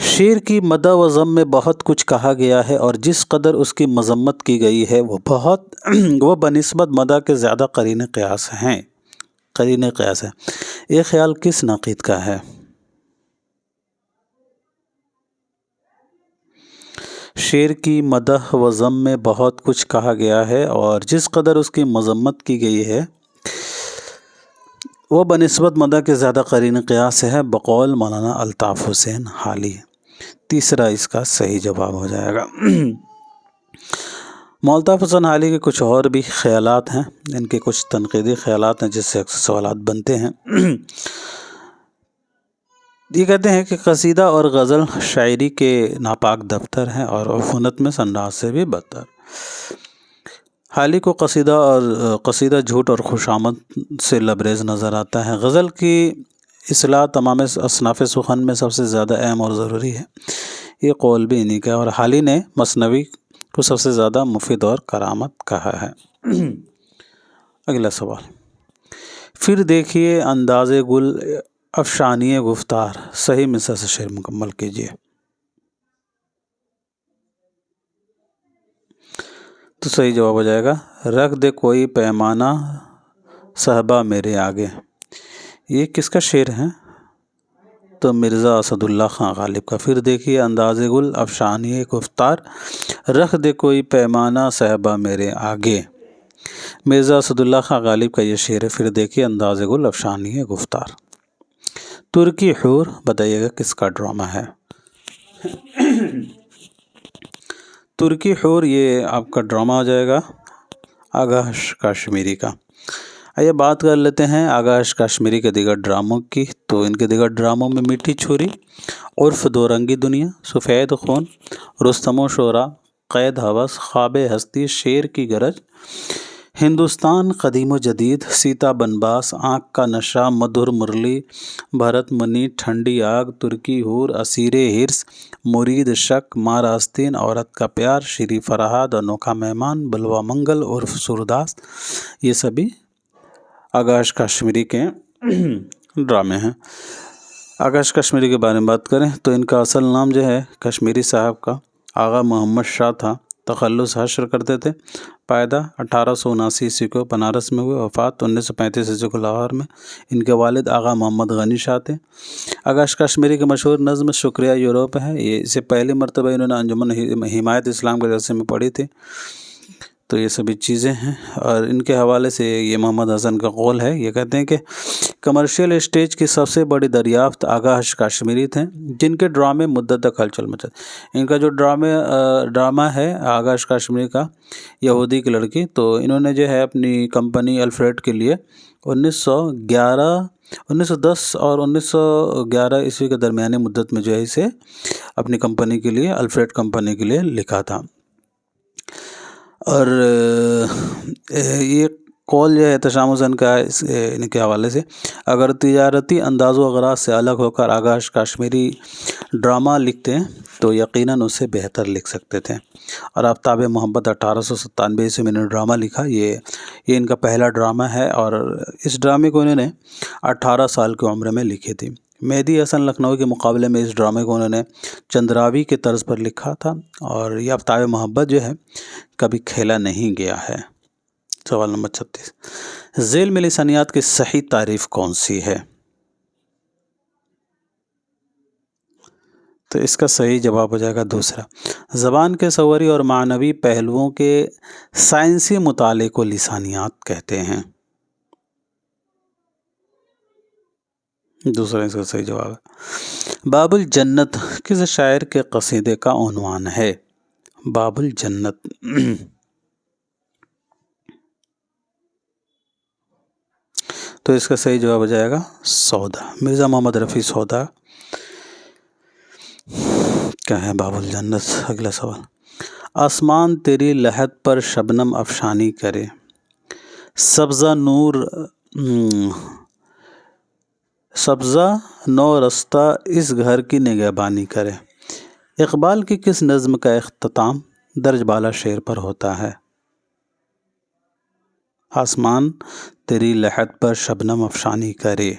شیر کی مدح و ذم میں بہت کچھ کہا گیا ہے اور جس قدر اس کی مذمت کی گئی ہے وہ بنسبت مدح کے زیادہ قرین قیاس ہیں۔ قرین قیاس ہے۔ یہ خیال کس ناقد کا ہے؟ شیر کی مدح و ذم میں بہت کچھ کہا گیا ہے اور جس قدر اس کی مذمت کی گئی ہے وہ بنسبت مدح کے زیادہ قرین قیاس ہے، بقول مولانا الطاف حسین حالی۔ تیسرا اس کا صحیح جواب ہو جائے گا۔ مولانا الطاف حسین حالی کے کچھ اور بھی خیالات ہیں، ان کے کچھ تنقیدی خیالات ہیں جس سے اکثر سوالات بنتے ہیں۔ یہ کہتے ہیں کہ قصیدہ اور غزل شاعری کے ناپاک دفتر ہیں اور عفونت میں سنڈاس سے بھی بدتر۔ حالی کو قصیدہ جھوٹ اور خوشامد سے لبریز نظر آتا ہے۔ غزل کی اصلاح تمام اصناف سخن میں سب سے زیادہ اہم اور ضروری ہے، یہ قول بھی انہی کا ہے، اور حالی نے مثنوی کو سب سے زیادہ مفید اور کرامت کہا ہے۔ اگلا سوال، پھر دیکھیے انداز گل افشانی گفتار، صحیح مصرع سے شعر مکمل کیجیے۔ تو صحیح جواب ہو جائے گا، رکھ دے کوئی پیمانہ صحبہ میرے آگے۔ یہ کس کا شعر ہے؟ تو مرزا اسد اللہ خان غالب کا۔ پھر دیکھیے انداز گل افشانی گفتار، رکھ دے کوئی پیمانہ صحبہ میرے آگے، مرزا اسد اللہ خان غالب کا یہ شعر ہے۔ پھر دیکھیے انداز گل افشانی گفتار۔ ترکی حور بتائیے گا کس کا ڈرامہ ہے؟ ترکی حور یہ آپ کا ڈرامہ ہو جائے گا آغا کشمیری کا۔ آئیے بات کر لیتے ہیں آغا کشمیری کے دیگر ڈراموں کی۔ تو ان کے دیگر ڈراموں میں میٹھی چھری، عرف دو رنگی دنیا، سفید خون، رستم و شعراء، قید ہوس، خواب ہستی، شیر کی گرج، ہندوستان قدیم و جدید، سیتا بنواس، آنکھ کا نشہ، مدھر مرلی، بھرت منی، ٹھنڈی آگ، ترکی حور، اسیر ہرس، مرید شک، ماں راستین، عورت کا پیار، شری فرہاد، انوکھا مہمان، بلوا منگل عرف سورداس، یہ سبھی آغا کشمیری کے ڈرامے ہیں۔ آغا کشمیری کے بارے میں بات کریں تو ان کا اصل نام جو ہے کشمیری صاحب کا آغا محمد شاہ تھا۔ تخلص حشر کرتے تھے۔ پیدا 1879 عیسوی کو بنارس میں ہوئے، وفات 1935 عیسوی کو لاہور میں۔ ان کے والد آغا محمد غنی شاہ تھے۔ آغا کشمیری کی مشہور نظم شکریہ یوروپ ہے، یہ اسے پہلی مرتبہ انہوں نے انجمن حمایت اسلام کے جلسے میں پڑھی تھی۔ تو یہ سبھی چیزیں ہیں، اور ان کے حوالے سے یہ محمد حسن کا قول ہے، یہ کہتے ہیں کہ کمرشل اسٹیج کی سب سے بڑی دریافت آغا کشمیری تھے، جن کے ڈرامے مدت تک ہلچل مچاتے۔ ان کا جو ڈرامہ ہے آغا کشمیری کا یہودی کی لڑکی، تو انہوں نے جو ہے اپنی کمپنی الفریڈ کے لیے 1910 اور 1911 عیسوی کے درمیانی مدت میں جو ہے اسے اپنی کمپنی کے لیے الفریڈ کمپنی کے لیے لکھا تھا۔ اور یہ قول جو ہے احتشام حسین کا ہے ان کے حوالے سے، اگر تجارتی انداز و اغراض سے الگ ہو کر آغا کشمیری ڈرامہ لکھتے ہیں تو یقیناً اس سے بہتر لکھ سکتے تھے۔ اور آفتاب محبت 1897 عیسوی میں انہوں نے ڈرامہ لکھا، یہ ان کا پہلا ڈرامہ ہے، اور اس ڈرامے کو انہوں نے 18 سال کی عمر میں لکھی تھی۔ مہدی حسن لکھنؤ کے مقابلے میں اس ڈرامے کو انہوں نے چندراوی کے طرز پر لکھا تھا، اور یہ آفتاب محبت جو ہے کبھی کھیلا نہیں گیا ہے۔ سوال نمبر 36، ذیل میں لسانیات کی صحیح تعریف کون سی ہے؟ تو اس کا صحیح جواب ہو جائے گا دوسرا، زبان کے صوری اور معنوی پہلوؤں کے سائنسی مطالعے کو لسانیات کہتے ہیں۔ دوسرا اس کا صحیح جواب ہے۔ باب الجنت کس شاعر کے قصیدے کا عنوان ہے؟ باب الجنت تو اس کا صحیح جواب ہو جائے گا سودا، مرزا محمد رفیع سودا کیا ہے باب الجنت۔ اگلا سوال، آسمان تیری لحد پر شبنم افشانی کرے، سبزہ نو رستہ اس گھر کی نگہبانی کرے۔ اقبال کی کس نظم کا اختتام درج بالا شعر پر ہوتا ہے؟ آسمان تیری لحد پر شبنم افشانی کرے،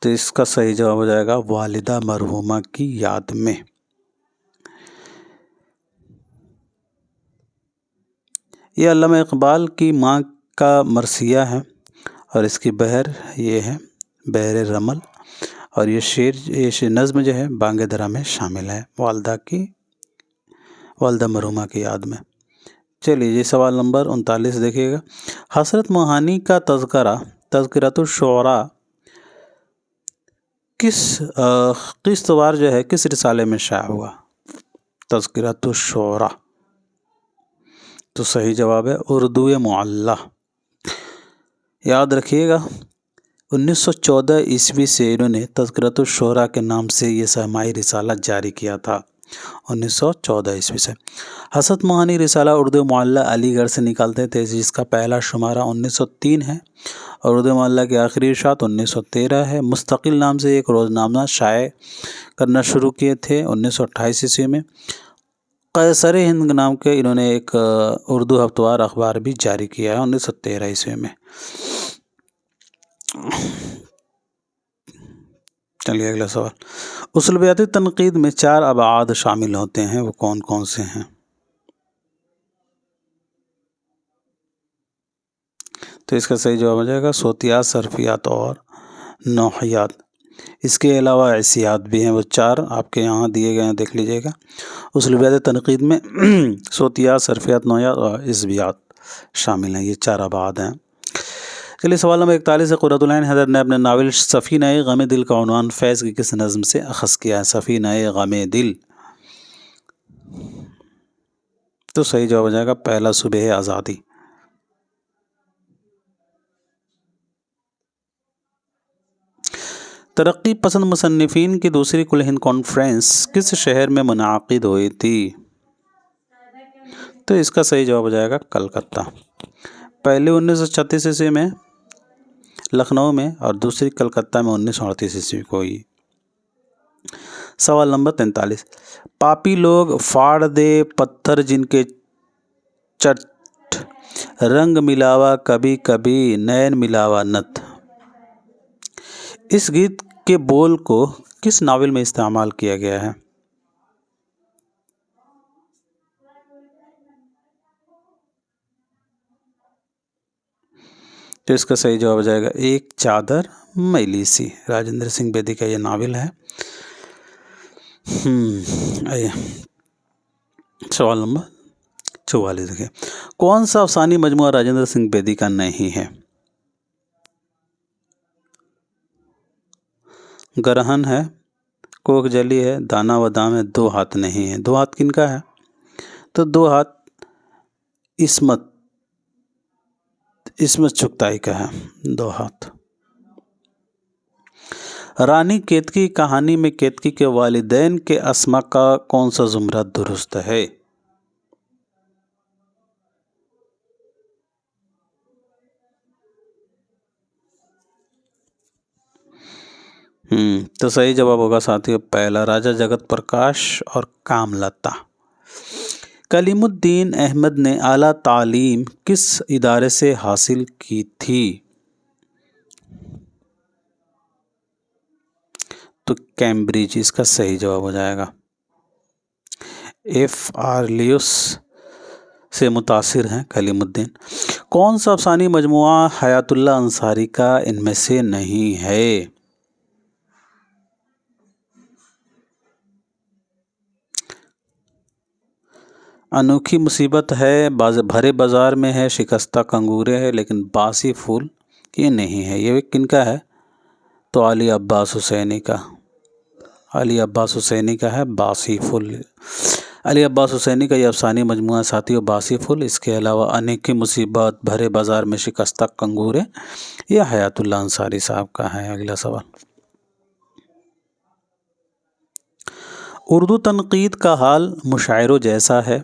تو اس کا صحیح جواب ہو جائے گا والدہ مرحومہ کی یاد میں۔ یہ علامہ اقبال کی ماں کا مرثیہ ہے اور اس کی بحر یہ ہے بحر رمل، اور یہ نظم جو ہے بانگ درا میں شامل ہے، والدہ مرحومہ کی یاد میں۔ چلیے جی، سوال نمبر 39 دیکھیے گا۔ حضرت موہانی کا تذکرۃ الشعراء کس وار جو ہے کس رسالے میں شائع ہوا؟ تذکرۃ الشعراء، تو صحیح جواب ہے اردو معلی۔ یاد رکھیے گا 1914 عیسوی سے انہوں نے تذکرۃ الشعراء کے نام سے یہ سہمائی رسالہ جاری کیا تھا، 1914 عیسوی سے۔ حضرت موہانی رسالہ اردو معلی علی گڑھ سے نکالتے تھے، جس کا پہلا شمارہ 1903 ہے، اور اردو معلی کی آخری اشاعت 1913 ہے۔ مستقل نام سے ایک روزنامہ شائع کرنا شروع کیے تھے 1928 عیسوی میں۔ قیصر ہند نام کے انہوں نے ایک اردو ہفتوار اخبار بھی جاری کیا ہے 1913 عیسوی میں۔ چلیے اگلا سوال۔ اسلوبیاتی تنقید میں 4 ابعاد شامل ہوتے ہیں، وہ کون کون سے ہیں؟ تو اس کا صحیح جواب ہو جائے گا صوتیات، صرفیات اور نوحیات۔ اس کے علاوہ حیثیات بھی ہیں، وہ 4 آپ کے یہاں دیے گئے ہیں، دیکھ لیجئے گا۔ اسلوبیاتی تنقید میں صوتیات، صرفیات، نوحیات اور حزبیات شامل ہیں، یہ 4 ابعاد ہیں۔ چلیے سوال نمبر 41 ہے۔ قرۃ العین حیدر نے اپنے ناول سفینہ غم دل کا عنوان فیض کی کس نظم سے اخذ کیا ہے؟ سفینہ غم دل، تو صحیح جواب ہو جائے گا پہلا صبح آزادی۔ ترقی پسند مصنفین کی دوسری کل ہند کانفرنس کس شہر میں منعقد ہوئی تھی؟ تو اس کا صحیح جواب ہو جائے گا کلکتہ۔ پہلی 1936 عیسوی میں لکھنؤ میں اور دوسری کلکتہ میں 1938 عیسوی کو ہوئی۔ سوال نمبر 43۔ پاپی لوگ پھاڑ دے پتھر جن کے چٹ، رنگ ملاوا کبھی کبھی نین ملاوا نت، اس گیت کے بول کو کس ناول میں استعمال کیا گیا ہے؟ تو اس کا صحیح جواب ہو جائے گا ایک چادر میلی سی، راجندر سنگھ بیدی کا یہ ناول ہے۔ آئیے سوال نمبر 44 دیکھیں۔ کون سا افسانوی مجموعہ راجندر سنگھ بیدی کا نہیں ہے؟ گرہن ہے، کوک جلی ہے، دانا و دام ہے، دو ہاتھ نہیں ہے۔ دو ہاتھ کن کا ہے؟ تو دو ہاتھ عصمت چغتائی کا ہے، دو ہاتھ۔ رانی کیتکی کہانی میں کیتکی کے والدین کے اسما کا کون سا زمرہ درست ہے؟ تو صحیح جواب ہوگا ساتھیو پہلا، راجہ جگت پرکاش اور کاملتا۔ کلیم الدین احمد نے اعلیٰ تعلیم کس ادارے سے حاصل کی تھی؟ تو کیمبرج، اس کا صحیح جواب ہو جائے گا۔ FR لیوس سے متاثر ہیں کلیم الدین۔ کون سا افسانوی مجموعہ حیات اللہ انصاری کا ان میں سے نہیں ہے؟ انوکھی مصیبت ہے، بھرے بازار میں ہے، شکستہ کنگورے ہے، لیکن باسی پھول یہ نہیں ہے۔ یہ کن کا ہے؟ تو علی عباس حسینی کا، علی عباس حسینی کا ہے باسی پھول۔ علی عباس حسینی کا یہ افسانوی مجموعہ ساتھیو باسی پھول، اس کے علاوہ انوکھی مصیبت، بھرے بازار میں شکستہ کنگورے، یہ حیات اللہ انصاری صاحب کا ہے۔ اگلا سوال۔ اردو تنقید کا حال مشاعروں جیسا ہے۔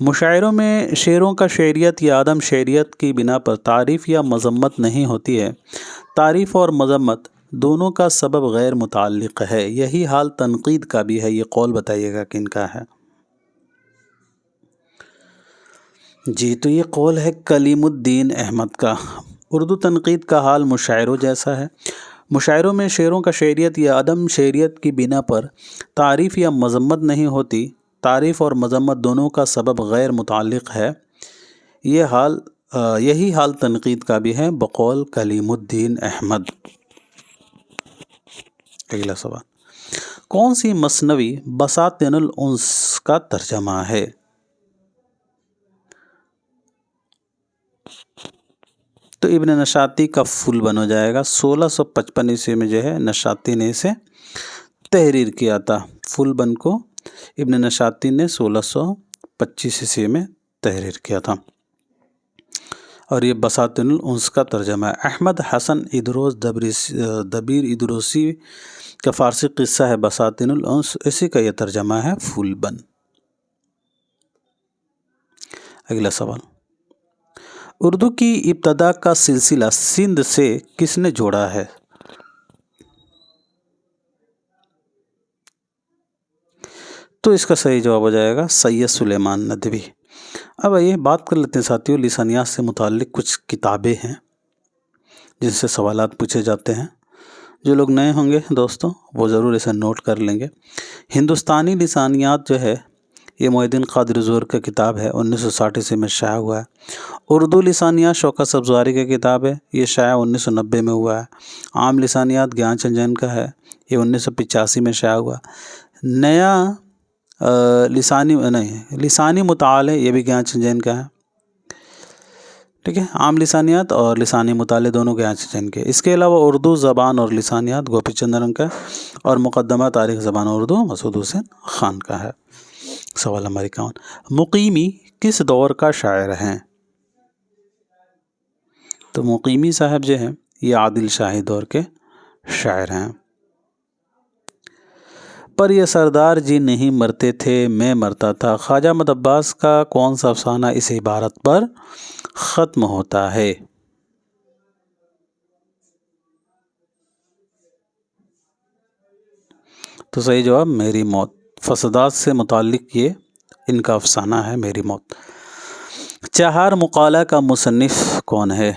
مشاعروں میں شعروں کا شعریت یا عدم شعریت کی بنا پر تعریف یا مذمت نہیں ہوتی ہے۔ تعریف اور مذمت دونوں کا سبب غیر متعلق ہے، یہی حال تنقید کا بھی ہے۔ یہ قول بتائیے گا کن کا ہے؟ جی تو یہ قول ہے کلیم الدین احمد کا۔ اردو تنقید کا حال مشاعروں جیسا ہے۔ مشاعروں میں شعروں کا شعریت یا عدم شعریت کی بنا پر تعریف یا مذمت نہیں ہوتی، تعریف اور مذمت دونوں کا سبب غیر متعلق ہے۔ یہی حال تنقید کا بھی ہے بقول کلیم الدین احمد۔ اگلا سوال، کون سی مثنوی بساطین الانس کا ترجمہ ہے؟ تو ابن نشاطی کا فل بن ہو جائے گا۔ 1655 عیسوی میں جو ہے نشاطی نے اسے تحریر کیا تھا۔ فل بن کو ابن نشاطی نے 1625 عیسوی میں تحریر کیا تھا، اور یہ بساطین الانس کا ترجمہ ہے۔ احمد حسن ادروس دبیر ادروسی کا فارسی قصہ ہے بساطین الانس، اسی کا یہ ترجمہ ہے فل بن۔ اگلا سوال، اردو کی ابتدا کا سلسلہ سندھ سے کس نے جوڑا ہے؟ تو اس کا صحیح جواب ہو جائے گا سید سلیمان ندوی۔ اب آئیے بات کر لیتے ہیں ساتھیوں، لسانیات سے متعلق کچھ کتابیں ہیں جن سے سوالات پوچھے جاتے ہیں۔ جو لوگ نئے ہوں گے دوستوں وہ ضرور اسے نوٹ کر لیں گے۔ ہندوستانی لسانیات جو ہے یہ محی الدین قادری زور کا کتاب ہے، 1960 عیسوی میں شائع ہوا ہے۔ اردو لسانیات شوکت سبزواری کا کتاب ہے، یہ شائع 1990 میں ہوا ہے۔ عام لسانیات گیان چند جین کا ہے، یہ 1985 میں شائع ہوا۔ نیا لسانی مطالعے یہ بھی گیان چند جین کا ہے، ٹھیک ہے۔ عام لسانیات اور لسانی مطالعے دونوں گیان چند جین کے۔ اس کے علاوہ اردو زبان اور لسانیات گوپی چند رنگ کا ہے، اور مقدمہ تاریخ زبان اردو مسعود حسین خان کا ہے۔ سوال نمبر 51، مقیمی کس دور کا شاعر ہیں؟ تو مقیمی صاحب جو ہیں یہ عادل شاہی دور کے شاعر ہیں۔ پر یہ سردار جی نہیں مرتے تھے میں مرتا تھا، خواجہ احمد عباس کا کون سا افسانہ اس عبارت پر ختم ہوتا ہے؟ تو صحیح جواب میری موت۔ فسادات سے متعلق یہ ان کا افسانہ ہے میری موت۔ چہار مقالہ کا مصنف کون ہے؟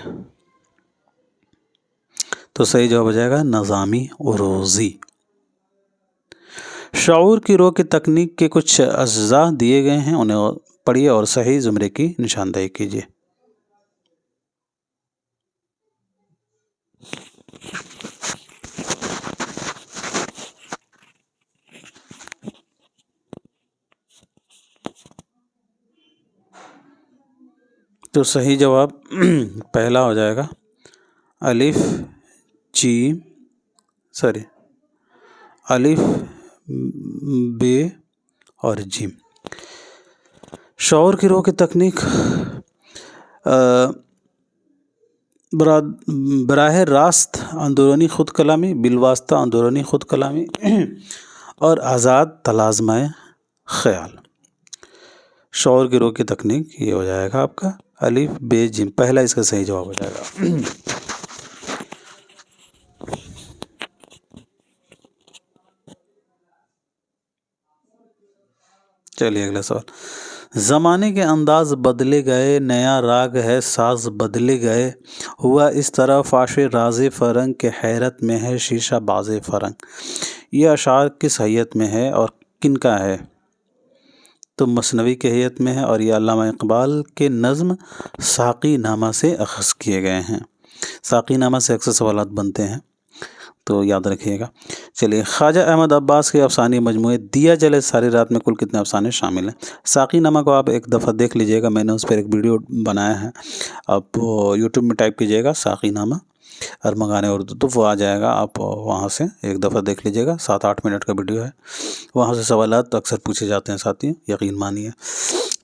تو صحیح جواب ہو جائے گا نظامی عروضی۔ شعور کی رو کی تکنیک کے کچھ اجزاء دیے گئے ہیں، انہیں پڑھیے اور صحیح زمرے کی نشاندہی کیجیے۔ تو صحیح جواب پہلا ہو جائے گا الف ب اور جیم۔ شعور کی رو کی تکنیک براہ راست اندرونی خود کلامی، بالواسطہ اندرونی خود کلامی اور آزاد تلازمہ خیال۔ شعور کی رو کی تکنیک یہ ہو جائے گا آپ کا الف ب جیم، پہلا اس کا صحیح جواب ہو جائے گا۔ چلیے اگلا سوال، زمانے کے انداز بدلے گئے، نیا راگ ہے ساز بدلے گئے، ہوا اس طرح فاش راز فرنگ کے حیرت میں ہے شیشہ باز فرنگ۔ یہ اشعار کس حیت میں ہے اور کن کا ہے؟ تو مثنوی کے حیت میں ہے، اور یہ علامہ اقبال کے نظم ساقی نامہ سے اخذ کیے گئے ہیں۔ ساقی نامہ سے اکثر سوالات بنتے ہیں تو یاد رکھیے گا۔ چلیے، خواجہ احمد عباس کے افسانے مجموعے دیا جلے ساری رات میں کل کتنے افسانے شامل ہیں؟ ساقی نامہ کو آپ ایک دفعہ دیکھ لیجئے گا، میں نے اس پر ایک ویڈیو بنایا ہے، آپ یوٹیوب میں ٹائپ کیجئے گا ساقی نامہ ارمغان اردو تو وہ آ جائے گا، آپ وہاں سے ایک دفعہ دیکھ لیجئے گا، 7-8 منٹ کا ویڈیو ہے، وہاں سے سوالات اکثر پوچھے جاتے ہیں ساتھی، یقین مانیے۔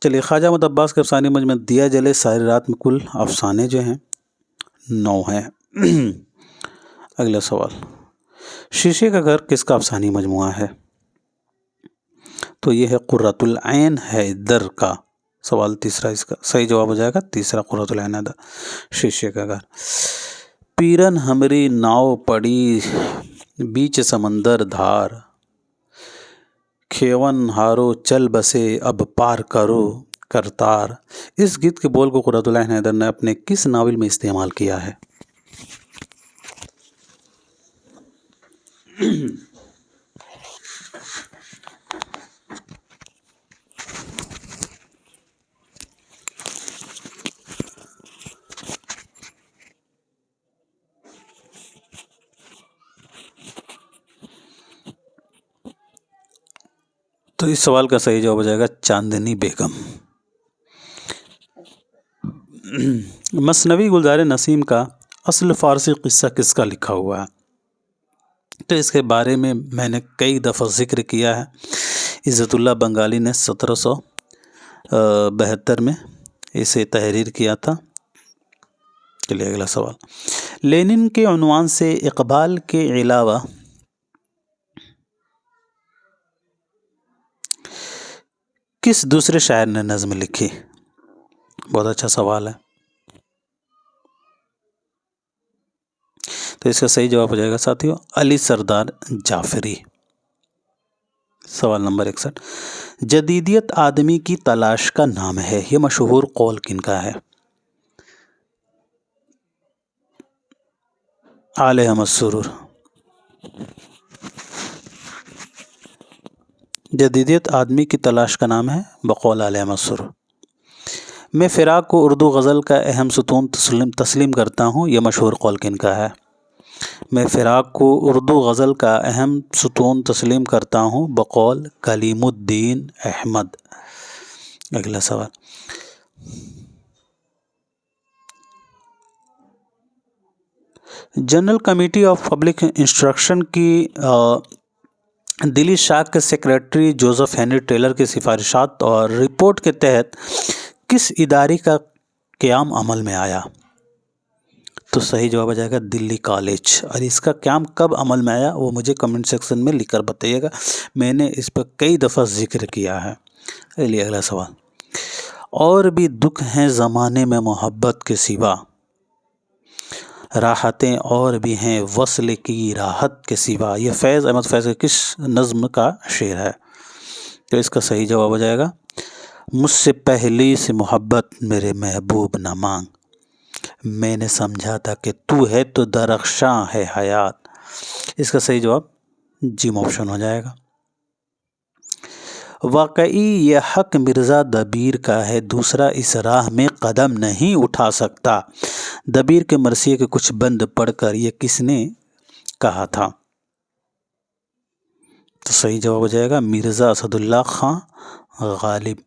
چلیے، خواجہ احمد عباس کے افسانے مجموعے دیا جلے ساری رات میں کل افسانے جو ہیں 9 ہیں۔ اگلا سوال، شیشے کا گھر کس کا افسانی مجموعہ ہے؟ تو یہ ہے قرۃ العین حیدر کا۔ سوال تیسرا اس کا صحیح جواب ہو جائے گا تیسرا، قرۃ العین حیدر، شیشے کا گھر۔ پیرن ہمری ناؤ پڑی بیچ سمندر دھار، کھیون ہارو چل بسے اب پار کرو کرتار۔ اس گیت کے بول کو قرۃ العین حیدر نے اپنے کس ناول میں استعمال کیا ہے؟ تو اس سوال کا صحیح جواب ہو جائے گا چاندنی بیگم۔ مثنوی گلزار نسیم کا اصل فارسی قصہ کس کا لکھا ہوا ہے؟ تو اس کے بارے میں میں نے کئی دفعہ ذکر کیا ہے۔ عزت اللہ بنگالی نے 1772 میں اسے تحریر کیا تھا۔ چلیے اگلا سوال، لینن کے عنوان سے اقبال کے علاوہ کس دوسرے شاعر نے نظم لکھی؟ بہت اچھا سوال ہے۔ تو اس کا صحیح جواب ہو جائے گا ساتھیو علی سردار جعفری۔ سوال نمبر 61، جدیدیت آدمی کی تلاش کا نام ہے، یہ مشہور قول کن کا ہے؟ آل احمد سرور۔ جدیدیت آدمی کی تلاش کا نام ہے بقول آل احمد سرور۔ میں فراق کو اردو غزل کا اہم ستون تسلیم کرتا ہوں، یہ مشہور قول کن کا ہے؟ میں فراق کو اردو غزل کا اہم ستون تسلیم کرتا ہوں بقول کلیم الدین احمد۔ اگلا سوال، general committee of public instruction کی دلی شاخ کے سیکریٹری جوزف ہنری ٹیلر کی سفارشات اور رپورٹ کے تحت کس ادارے کا قیام عمل میں آیا؟ تو صحیح جواب آ جائے گا دلی کالج۔ اور اس کا قیام کب عمل میں آیا وہ مجھے کمنٹ سیکشن میں لکھ کر بتائیے گا، میں نے اس پر کئی دفعہ ذکر کیا ہے۔ چلیے اگلا سوال، اور بھی دکھ ہیں زمانے میں محبت کے سوا، راحتیں اور بھی ہیں وصل کی راحت کے سوا، یہ فیض احمد فیض کے کس نظم کا شعر ہے؟ تو اس کا صحیح جواب ہو جائے گا مجھ سے پہلی سے محبت میرے محبوب نہ مانگ، میں نے سمجھا تھا کہ تو ہے تو درخشاں ہے حیات۔ اس کا صحیح جواب جیم آپشن ہو جائے گا۔ واقعی یہ حق مرزا دبیر کا ہے، دوسرا اس راہ میں قدم نہیں اٹھا سکتا، دبیر کے مرثیے کے کچھ بند پڑھ کر یہ کس نے کہا تھا؟ تو صحیح جواب ہو جائے گا مرزا اسد اللہ خان غالب۔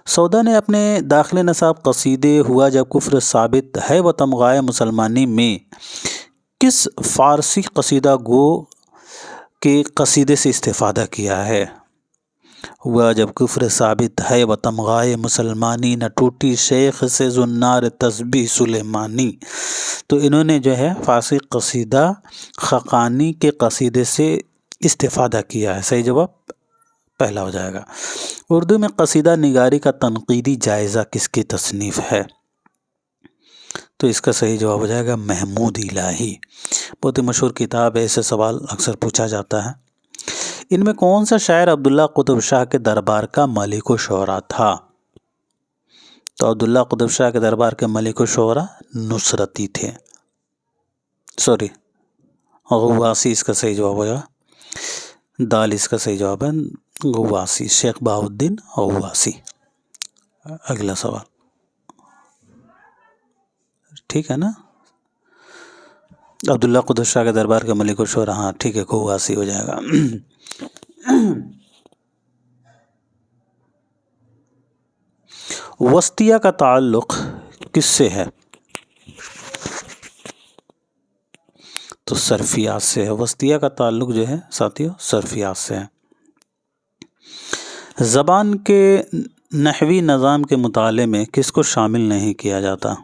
سودا نے اپنے داخل نصاب قصیدے ہوا جب کفر ثابت ہے و تمغائے مسلمانی میں کس فارسی قصیدہ گو کے قصیدے سے استفادہ کیا ہے؟ ہوا جب کفر ثابت ہے و تمغائے مسلمانی، نہ ٹوٹی شیخ سے زنار تسبیح سلیمانی۔ تو انہوں نے جو ہے فارسی قصیدہ خقانی کے قصیدے سے استفادہ کیا ہے۔ صحیح جواب پہلا ہو جائے گا۔ اردو میں قصیدہ نگاری کا تنقیدی جائزہ کس کی تصنیف ہے؟ تو اس کا صحیح جواب ہو جائے گا محمود الہی، بہت ہی مشہور کتاب ہے، ایسے سوال اکثر پوچھا جاتا ہے۔ ان میں کون سا شاعر عبداللہ قطب شاہ کے دربار کا ملک الشعراء تھا؟ تو عبداللہ قطب شاہ کے دربار کے ملک الشعراء نصرتی تھے، غواسی اس کا صحیح جواب ہوگا، دال اس کا صحیح جواب ہے غواسی، شیخ بہاؤالدین غواسی۔ اگلا سوال ٹھیک ہے نا، عبداللہ قطب شاہ کے دربار کے ملک الشعراء، ہاں ٹھیک ہے غواسی ہو جائے گا۔ وسطیہ کا تعلق کس سے ہے؟ تو صرفیات سے ہے۔ وسطیہ کا تعلق جو ہے ساتھیو صرفیات سے ہے۔ زبان کے نحوی نظام کے مطالعے میں کس کو شامل نہیں کیا جاتا؟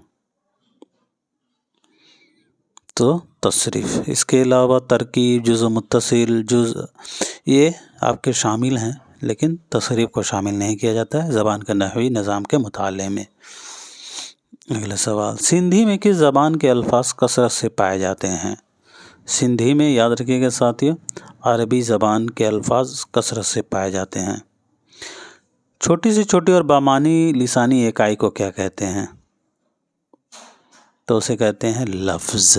تو تصریف۔ اس کے علاوہ ترکیب، جزء متصل، جزء یہ آپ کے شامل ہیں، لیکن تصریف کو شامل نہیں کیا جاتا ہے زبان کے نحوی نظام کے مطالعے میں۔ اگلا سوال، سندھی میں کس زبان کے الفاظ کثرت سے پائے جاتے ہیں؟ سندھی میں یاد رکھیے گا ساتھیو عربی زبان کے الفاظ کثرت سے پائے جاتے ہیں۔ چھوٹی سے چھوٹی اور بامعنی لسانی اکائی کو کیا کہتے ہیں؟ تو اسے کہتے ہیں لفظ۔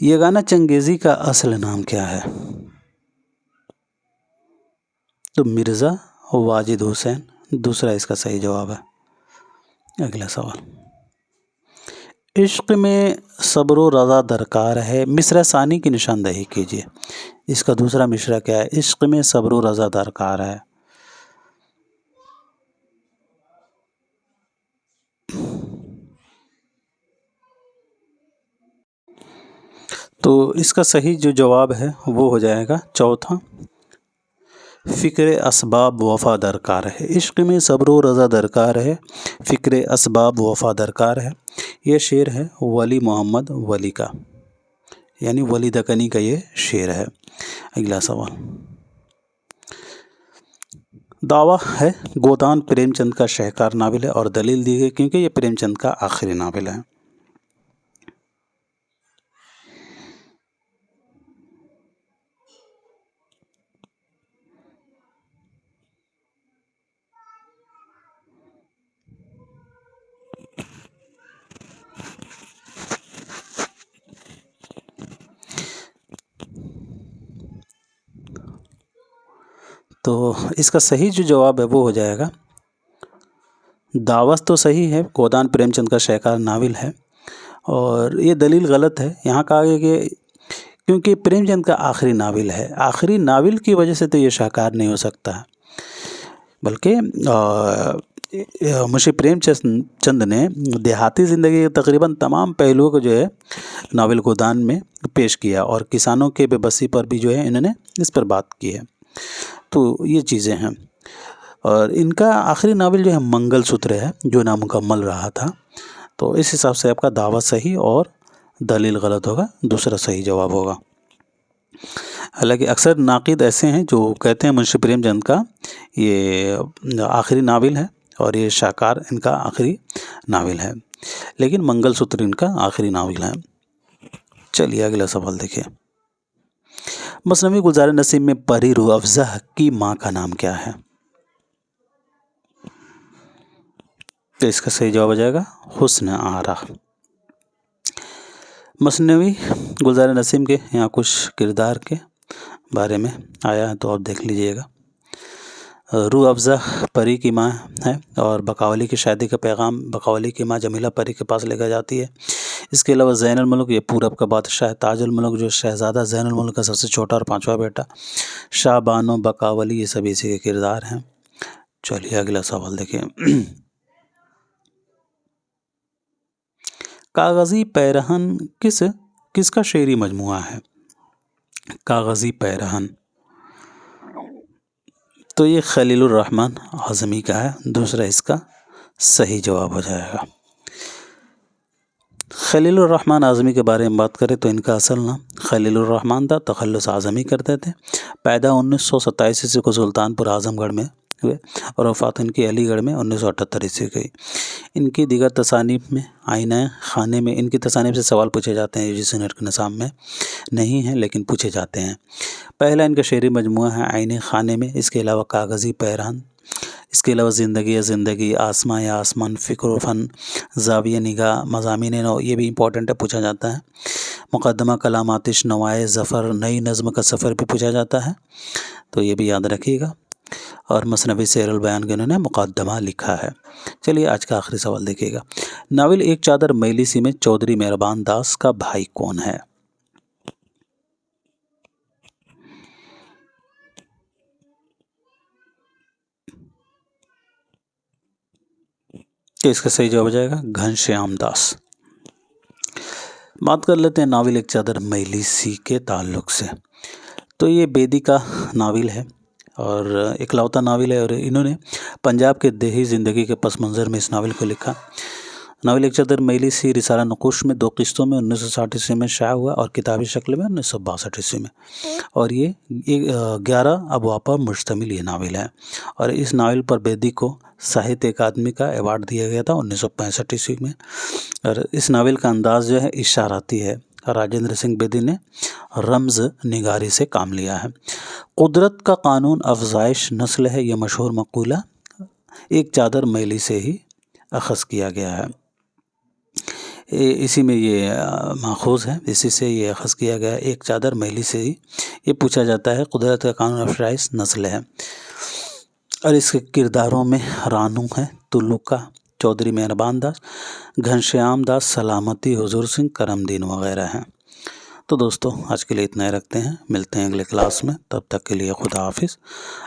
یگانہ چنگیزی کا اصل نام کیا ہے؟ تو مرزا واجد حسین دوسرا اس کا صحیح جواب ہے۔ اگلا سوال، عشق میں صبر و رضا درکار ہے، مصرع ثانی کی نشاندہی کیجیے۔ اس کا دوسرا مصرع کیا ہے؟ عشق میں صبر و رضا درکار ہے۔ تو اس کا صحیح جو جواب ہے وہ ہو جائے گا چوتھا، فکر اسباب وفا درکار ہے۔ عشق میں صبر و رضا درکار ہے، فکر اسباب وفا درکار ہے۔ یہ شعر ہے ولی محمد ولی کا، یعنی ولی دکنی کا یہ شعر ہے۔ اگلا سوال، دعویٰ ہے گودان پریم چند کا شہکار ناول ہے اور دلیل دی گئی کیونکہ یہ پریم چند کا آخری ناول ہے۔ تو اس کا صحیح جو جواب ہے وہ ہو جائے گا، دعوت تو صحیح ہے، گودان پریم چند کا شہکار ناول ہے، اور یہ دلیل غلط ہے۔ یہاں کہا گیا کہ کیونکہ پریم چند کا آخری ناول ہے، آخری ناول کی وجہ سے تو یہ شاہکار نہیں ہو سکتا ہے، بلکہ منشی پریم چند نے دیہاتی زندگی کے تقریباً تمام پہلوؤں کو جو ہے ناول گودان میں پیش کیا، اور کسانوں کے بے بسی پر بھی جو ہے انہوں نے اس پر بات کی ہے۔ تو یہ چیزیں ہیں، اور ان کا آخری ناول جو ہے منگل سوتر ہے جو نامکمل رہا تھا۔ تو اس حساب سے آپ کا دعویٰ صحیح اور دلیل غلط ہوگا، دوسرا صحیح جواب ہوگا۔ حالانکہ اکثر ناقد ایسے ہیں جو کہتے ہیں منشی پریم چند کا یہ آخری ناول ہے اور یہ شاہکار ان کا آخری ناول ہے، لیکن منگل سوتر ان کا آخری ناول ہے۔ چلیے اگلا سوال دیکھیے، مثنوی گلزار نسیم میں پری روح افزا کی ماں کا نام کیا ہے؟ تو اس کا صحیح جواب ہو جائے گا حسن آرا۔ مثنوی گلزار نسیم کے یہاں کچھ کردار کے بارے میں آیا ہے تو آپ دیکھ لیجئے گا۔ روح افزا پری کی ماں ہے، اور بقاولی کی شادی کا پیغام بقاولی کی ماں جمیلہ پری کے پاس لے کر جاتی ہے۔ اس کے علاوہ زین الملک یہ پورب کا بادشاہ ہے، تاج الملک جو شہزادہ زین الملک کا سب سے چھوٹا اور پانچواں بیٹا، شاہ بانو بقاولی، یہ سب اسی کے کردار ہیں۔ چلیے اگلا سوال دیکھیں، کاغذی پیرہن کس کا شعری مجموعہ ہے؟ کاغذی پیرہن، تو یہ خلیل الرحمن اعظمی کا ہے، دوسرا اس کا صحیح جواب ہو جائے گا۔ خلیل الرحمن اعظمی کے بارے میں بات کریں تو ان کا اصل نام خلیل الرحمن تھا، تخلص اعظمی کرتے تھے۔ پیدا 1927 عیسوی کو سلطان پور اعظم گڑھ میں ہوئے، اور وفات ان کی علی گڑھ میں 1978 عیسوی گئی۔ ان کی دیگر تصانیف میں آئینہ خانے میں ان کی تصانیف سے سوال پوچھے جاتے ہیں، UGC نیٹ کے نصاب میں نہیں ہیں لیکن پوچھے جاتے ہیں۔ پہلا ان کا شعری مجموعہ ہے آئینہ خانے میں، اس کے علاوہ کاغذی پیرہن، اس کے علاوہ زندگی یا زندگی، آسماں یا آسمان، فکر و فن، زاویہ نگاہ، مضامین نو، یہ بھی امپورٹنٹ ہے، پوچھا جاتا ہے۔ مقدمہ کلام آتش، نوائے ظفر، نئی نظم کا سفر بھی پوچھا جاتا ہے، تو یہ بھی یاد رکھیے گا۔ اور مثنوی سیر البیان کے انہوں نے مقدمہ لکھا ہے۔ چلیے آج کا آخری سوال دیکھیے گا، ناول ایک چادر میلی سی میں چودھری مہربان داس کا بھائی کون ہے؟ کہ اس کا صحیح جواب ہو جائے گا گھنشیام داس۔ بات کر لیتے ہیں ناول ایک چادر میلی سی کے تعلق سے، تو یہ بیدی کا ناول ہے اور اکلوتا ناول ہے، اور انہوں نے پنجاب کے دیہی زندگی کے پس منظر میں اس ناول کو لکھا۔ ناول ایک چادر میلی سی رسالہ نقوش میں 2 قسطوں میں 1960 عیسوی میں شائع ہوا اور کتابی شکل میں 1962 عیسوی میں، اور یہ 11 ابواب پر مشتمل یہ ناول ہے، اور اس ناول پر بیدی کو ساہتیہ اکادمی کا ایوارڈ دیا گیا تھا 1965 عیسوی میں۔ اور اس ناول کا انداز جو ہے اشاراتی ہے، راجندر سنگھ بیدی نے رمز نگاری سے کام لیا ہے۔ قدرت کا قانون افزائش نسل ہے، یہ مشہور مقولہ ایک چادر میلی سے ہی اخذ کیا گیا ہے۔ اسی میں یہ ماخوذ ہے، اسی سے یہ اخذ کیا گیا. ایک چادر میلی سے ہی یہ پوچھا جاتا ہے. قدرت کا قانون افزائش نسل ہے. اور اس کے کرداروں میں رانو ہے، تلوکا، چودھری مہربان داس، گھنشیام داس، سلامتی، حضور سنگھ، کرم دین وغیرہ ہیں. تو دوستو آج کے لیے اتنا ہی رکھتے ہیں، ملتے ہیں اگلے کلاس میں. تب تک کے لیے خدا حافظ،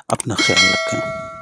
اپنا خیال رکھیں.